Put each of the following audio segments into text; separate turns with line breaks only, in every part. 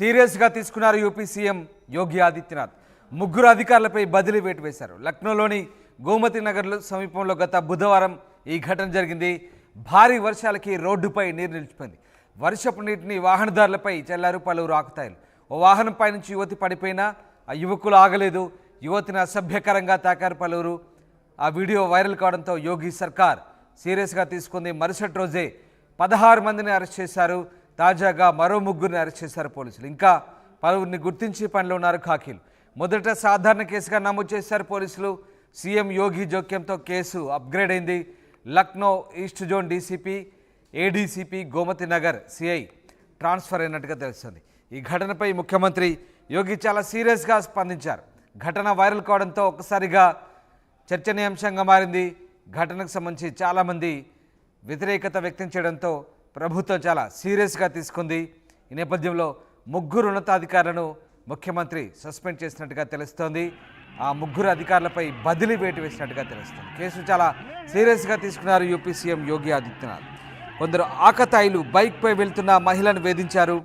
సీరియస్గా తీసుకున్నారు UP CM Yogi Adityanath. ముగ్గురు అధికారులపై బదిలీ వేటు వేశారు. లక్నోలోని గోమతి నగర్ సమీపంలో గత బుధవారం ఈ ఘటన జరిగింది. భారీ వర్షాలకి రోడ్డుపై నీరు నిలిచిపోయింది. వర్షపు నీటిని వాహనదారులపై చల్లారు పలువురు ఆకుతాయిలు. ఓ వాహనంపై నుంచి యువతి పడిపోయినా ఆ యువకులు ఆగలేదు. యువతిని అసభ్యకరంగా తాకారు పలువురు. ఆ వీడియో వైరల్ కావడంతో యోగి సర్కార్ సీరియస్గా తీసుకుంది. మరుసటి రోజే 16 మందిని అరెస్ట్ చేశారు. తాజాగా మరో ముగ్గురిని అరెస్ట్ చేశారు పోలీసులు. ఇంకా పలువురిని గుర్తించి పనిలో ఉన్నారు ఖాకీలు. మొదట సాధారణ కేసుగా నమోదు చేశారు పోలీసులు. సీఎం యోగి జోక్యంతో కేసు అప్గ్రేడ్ అయింది. Lucknow east zone DCP, ADCP, Gomti Nagar CI transfer అయినట్టుగా తెలుస్తుంది. ఈ ఘటనపై ముఖ్యమంత్రి యోగి చాలా సీరియస్గా స్పందించారు. ఘటన వైరల్ కావడంతో ఒక్కసారిగా చర్చనీయాంశంగా మారింది. ఘటనకు సంబంధించి చాలామంది వ్యతిరేకత వ్యక్తం చేయడంతో ప్రభుత్వం చాలా సీరియస్గా తీసుకుంది. ఈ నేపథ్యంలో ముగ్గురు ఉన్నతాధికారులను ముఖ్యమంత్రి సస్పెండ్ చేసినట్టుగా తెలుస్తోంది. ఆ ముగ్గురు అధికారులపై బదిలీ వేటు వేసినట్టుగా తెలుస్తుంది. కేసు చాలా సీరియస్గా తీసుకున్నారు యూపీ సీఎం యోగి ఆదిత్యనాథ్. కొందరు ఆకతాయిలు బైక్పై వెళ్తున్న మహిళను వేధించారు.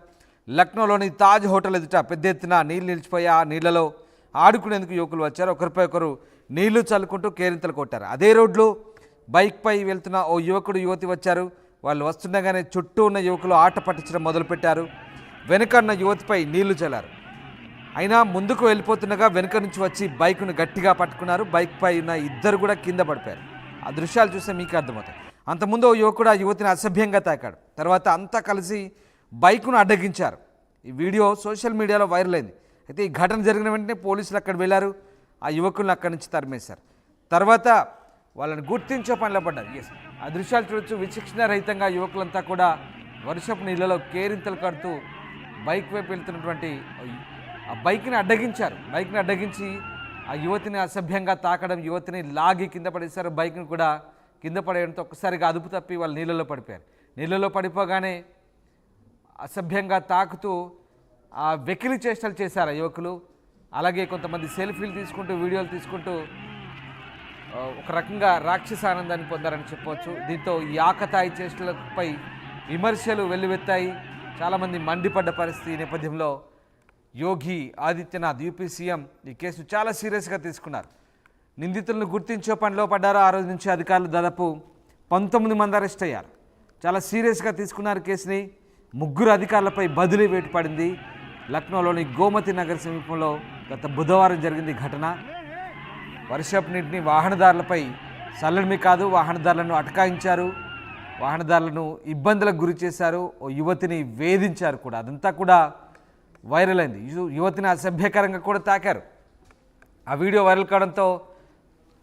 లక్నోలోని తాజ్ హోటల్ ఎదుట పెద్ద ఎత్తున నీళ్లు నిలిచిపోయి ఆ నీళ్లలో ఆడుకునేందుకు యువకులు వచ్చారు. ఒకరిపై ఒకరు నీళ్లు చల్లుకుంటూ కేరింతలు కొట్టారు. అదే రోడ్లో బైక్పై వెళ్తున్న ఓ యువకుడు యువతి వచ్చారు. వాళ్ళు వస్తుండగానే చుట్టూ ఉన్న యువకులు ఆట పట్టించడం మొదలుపెట్టారు. వెనుకన్న యువతిపై నీళ్లు చల్లారు. అయినా ముందుకు వెళ్ళిపోతుండగా వెనుక నుంచి వచ్చి బైక్ను గట్టిగా పట్టుకున్నారు. బైక్పై ఉన్న ఇద్దరు కూడా కింద పడిపోయారు. ఆ దృశ్యాలు చూస్తే మీకు అర్థమవుతాయి. అంతకుముందు ఓ యువకుడు ఆ యువతిని అసభ్యంగా తాకాడు. తర్వాత అంతా కలిసి బైక్ను అడ్డగించారు. ఈ వీడియో సోషల్ మీడియాలో వైరల్ అయింది. అయితే ఈ ఘటన జరిగిన వెంటనే పోలీసులు అక్కడ వెళ్ళారు. ఆ యువకులను అక్కడి నుంచి తరిమేశారు. తర్వాత వాళ్ళని గుర్తించే పనిలో పడ్డారు. ఆ దృశ్యాలు చూడొచ్చు. విచక్షణ రహితంగా యువకులంతా కూడా వర్షపు నీళ్ళలో కేరింతలు కడుతూ బైక్ వైపు వెళ్తున్నటువంటి ఆ బైక్ని అడ్డగించారు. బైక్ని అడ్డగించి ఆ యువతిని అసభ్యంగా తాకడం, యువతిని లాగి కింద పడేశారు. బైక్ని కూడా కింద పడేయడంతో ఒక్కసారిగా అదుపు తప్పి వాళ్ళు నీళ్ళలో పడిపోయారు. నీళ్ళలో పడిపోగానే అసభ్యంగా తాకుతూ ఆ వెకిలి చేష్టలు చేశారు ఆ యువకులు. అలాగే కొంతమంది సెల్ఫీలు తీసుకుంటూ, వీడియోలు తీసుకుంటూ ఒక రకంగా రాక్షస ఆనందాన్ని పొందారని చెప్పవచ్చు. దీంతో ఈ ఆకతాయి చేష్టలపై విమర్శలు వెల్లువెత్తాయి. చాలామంది మండిపడ్డ పరిస్థితి. ఈ నేపథ్యంలో యోగి ఆదిత్యనాథ్ యూపీ సీఎం ఈ కేసు చాలా సీరియస్గా తీసుకున్నారు. నిందితులను గుర్తించే పనిలో పడ్డారు. ఆ రోజు నుంచి అధికారులు దాదాపు 19 మంది అరెస్ట్ అయ్యారు. చాలా సీరియస్గా తీసుకున్నారు కేసుని. ముగ్గురు అధికారులపై బదిలీ వేటు పడింది. లక్నోలోని గోమతి నగర్ సమీపంలో గత బుధవారం జరిగింది ఘటన. వర్షపు నీటిని వాహనదారులపై చల్లడమే కాదు, వాహనదారులను అటకాయించారు. వాహనదారులను ఇబ్బందులకు గురి చేశారు. ఓ యువతిని వేధించారు కూడా. అదంతా కూడా వైరల్ అయింది. యువతిని అసభ్యకరంగా కూడా తాకారు. ఆ వీడియో వైరల్ కావడంతో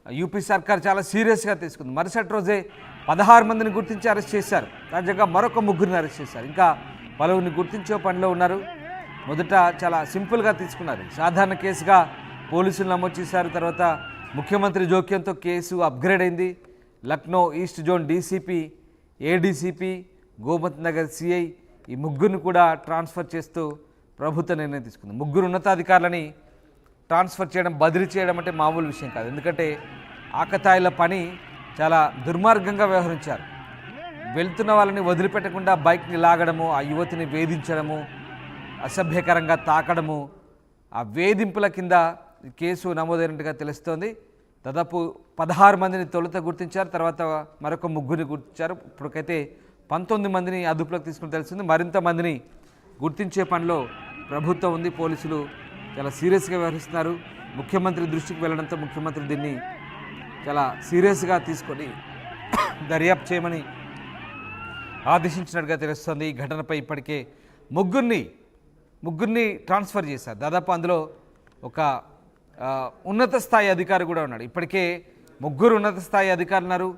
యూపీ సర్కార్ చాలా సీరియస్గా తీసుకుంది. మరుసటి రోజే 16 మందిని గుర్తించి అరెస్ట్ చేశారు. తాజాగా మరొక ముగ్గురిని అరెస్ట్ చేశారు. ఇంకా పలువురిని గుర్తించే పనిలో ఉన్నారు. మొదట చాలా సింపుల్గా తీసుకున్నారు. సాధారణ కేసుగా పోలీసులు నమోదు చేశారు. తర్వాత ముఖ్యమంత్రి జోక్యంతో కేసు అప్గ్రేడ్ అయింది. Lucknow east zone DCP, ADCP, Gomti Nagar CI ఈ ముగ్గురిని కూడా ట్రాన్స్ఫర్ చేస్తూ ప్రభుత్వ నిర్ణయం తీసుకుంది. ముగ్గురు ఉన్నతాధికారులని ట్రాన్స్ఫర్ చేయడం, బదిలీ చేయడం అంటే మామూలు విషయం కాదు. ఎందుకంటే ఆకతాయిల పని చాలా దుర్మార్గంగా వ్యవహరించారు. వెళ్తున్న వాళ్ళని వదిలిపెట్టకుండా బైక్ని లాగడము, ఆ యువతిని వేధించడము, అసభ్యకరంగా తాకడము, ఆ వేధింపుల కింద కేసు నమోదైనట్టుగా తెలుస్తోంది. దాదాపు 16 మందిని తొలుత గుర్తించారు. తర్వాత మరొక ముగ్గురిని గుర్తించారు. ఇప్పటికైతే 19 మందిని అదుపులోకి తీసుకుని తెలుస్తుంది. మరింత మందిని గుర్తించే పనిలో ప్రభుత్వం ఉంది. పోలీసులు చాలా సీరియస్గా వ్యవహరిస్తున్నారు. ముఖ్యమంత్రి దృష్టికి వెళ్ళడంతో ముఖ్యమంత్రి దీన్ని చాలా సీరియస్గా తీసుకొని దర్యాప్తు చేయమని ఆదేశించినట్టుగా తెలుస్తుంది. ఈ ఘటనపై ఇప్పటికే ముగ్గురిని ట్రాన్స్ఫర్ చేశారు. దాదాపు అందులో ఒక ఉన్నత స్థాయి అధికారి కూడా ఉన్నాడు. ఇప్పటికే ముగ్గురు ఉన్నత స్థాయి అధికారులు ఉన్నారు.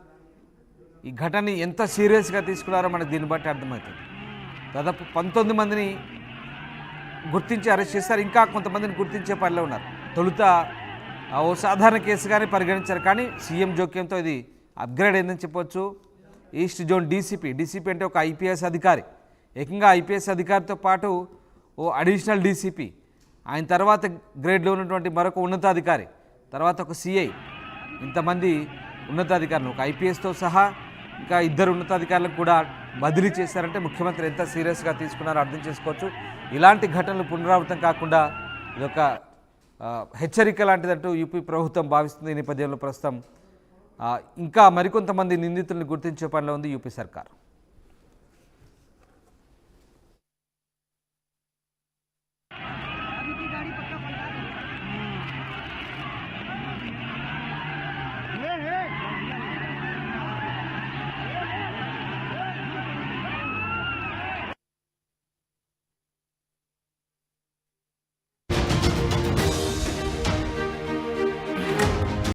ఈ ఘటనని ఎంత సీరియస్గా తీసుకున్నారో మనకు దీన్ని బట్టి అర్థమవుతుంది. దాదాపు 19 మందిని గుర్తించి అరెస్ట్ చేశారు. ఇంకా కొంతమందిని గుర్తించే పనిలో ఉన్నారు. తొలుత ఓ సాధారణ కేసుగానే పరిగణించారు. కానీ సీఎం జోక్యంతో ఇది అప్గ్రేడ్ అయిందని చెప్పవచ్చు. ఈస్ట్ జోన్ డీసీపీ అంటే ఒక ఐపీఎస్ అధికారి. ఏకంగా ఐపీఎస్ అధికారితో పాటు ఓ అడిషనల్ డీసీపీ, ఆయన తర్వాత గ్రేడ్లో ఉన్నటువంటి మరొక ఉన్నతాధికారి, తర్వాత ఒక సిఐ, ఇంతమంది ఉన్నతాధికారులు ఒక ఐపీఎస్తో సహా ఇంకా 2 ఉన్నతాధికారులకు కూడా బదిలీ చేశారంటే ముఖ్యమంత్రి ఎంత సీరియస్గా తీసుకున్నారో అర్థం చేసుకోవచ్చు. ఇలాంటి ఘటనలు పునరావృతం కాకుండా ఇదొక హెచ్చరిక లాంటిదంటూ యూపీ ప్రభుత్వం భావిస్తుంది. ఈ నేపథ్యంలో ప్రస్తుతం ఇంకా మరికొంతమంది నిందితుల్ని గుర్తించే పనిలో ఉంది యూపీ సర్కార్.